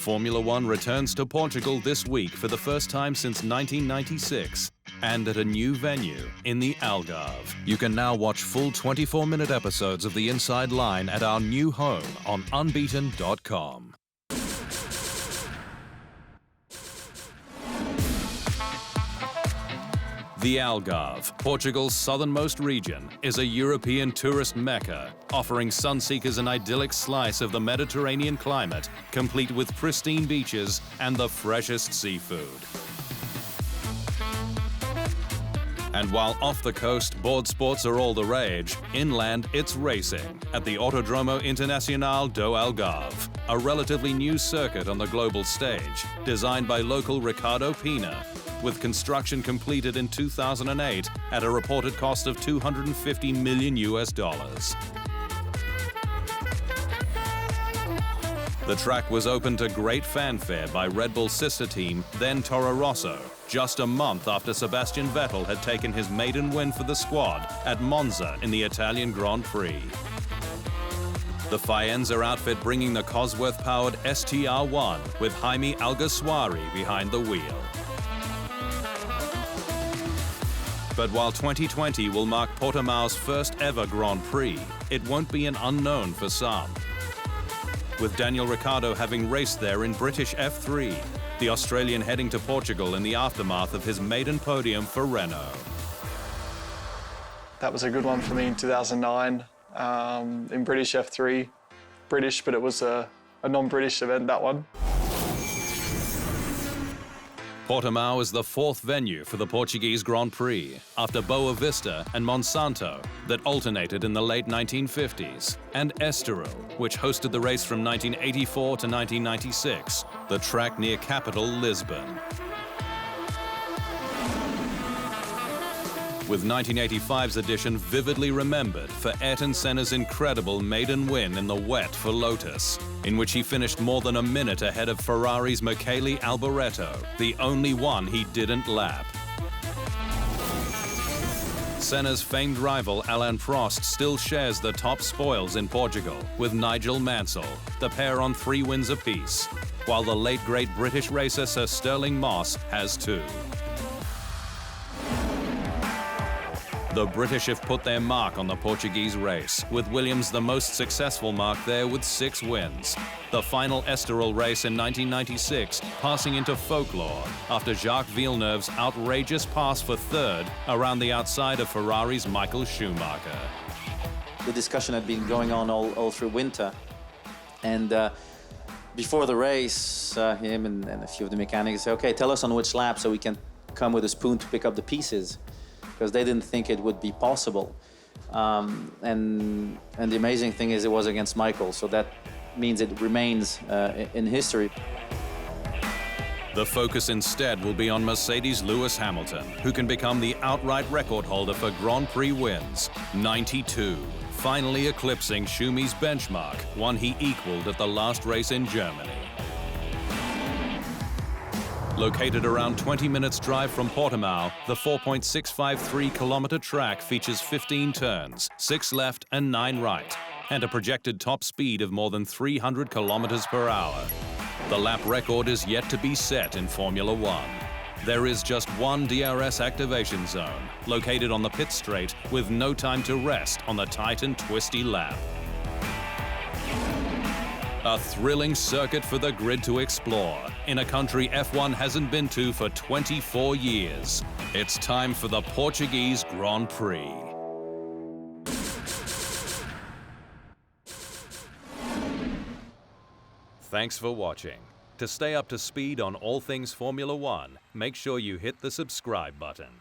Formula One returns to Portugal this week for the first time since 1996, and at a new venue in the Algarve. You can now watch full 24-minute episodes of The Inside Line at our new home on unbeaten.com. The Algarve, Portugal's southernmost region, is a European tourist mecca, offering sunseekers an idyllic slice of the Mediterranean climate, complete with pristine beaches and the freshest seafood. And while off the coast, board sports are all the rage, inland it's racing at the Autódromo Internacional do Algarve, a relatively new circuit on the global stage, designed by local Ricardo Pina, with construction completed in 2008 at a reported cost of $250 million. The track was opened to great fanfare by Red Bull's sister team, then Toro Rosso, just a month after Sebastian Vettel had taken his maiden win for the squad at Monza in the Italian Grand Prix. The Faenza outfit bringing the Cosworth-powered STR1 with Jaime Alguersuari behind the wheel. But while 2020 will mark Portimao's first ever Grand Prix, it won't be an unknown for some. With Daniel Ricciardo having raced there in British F3, the Australian heading to Portugal in the aftermath of his maiden podium for Renault. That was a good one for me in 2009 in British F3. British, but it was a non-British event, that one. Portimao is the fourth venue for the Portuguese Grand Prix, after Boa Vista and Monsanto, that alternated in the late 1950s, and Estoril, which hosted the race from 1984 to 1996, the track near capital Lisbon. With 1985's edition vividly remembered for Ayrton Senna's incredible maiden win in the wet for Lotus, in which he finished more than a minute ahead of Ferrari's Michele Alboreto, the only one he didn't lap. Senna's famed rival Alain Prost still shares the top spoils in Portugal with Nigel Mansell, the pair on 3 wins apiece, while the late great British racer Sir Stirling Moss has 2. The British have put their mark on the Portuguese race, with Williams the most successful mark there with 6 wins. The final Estoril race in 1996 passing into folklore after Jacques Villeneuve's outrageous pass for 3rd around the outside of Ferrari's Michael Schumacher. The discussion had been going on all through winter, and before the race, him and a few of the mechanics said, okay, tell us on which lap so we can come with a spoon to pick up the pieces, because they didn't think it would be possible. And the amazing thing is it was against Michael, so that means it remains in history. The focus instead will be on Mercedes' Lewis Hamilton, who can become the outright record holder for Grand Prix wins, 92, finally eclipsing Schumi's benchmark, one he equaled at the last race in Germany. Located around 20 minutes drive from Portimao, the 4.653-kilometer track features 15 turns, 6 left and 9 right, and a projected top speed of more than 300 kilometers per hour. The lap record is yet to be set in Formula One. There is just one DRS activation zone, located on the pit straight, with no time to rest on the tight and twisty lap. A thrilling circuit for the grid to explore in a country F1 hasn't been to for 24 years. It's time for the Portuguese Grand Prix. Thanks for watching. To stay up to speed on all things Formula One, make sure you hit the subscribe button.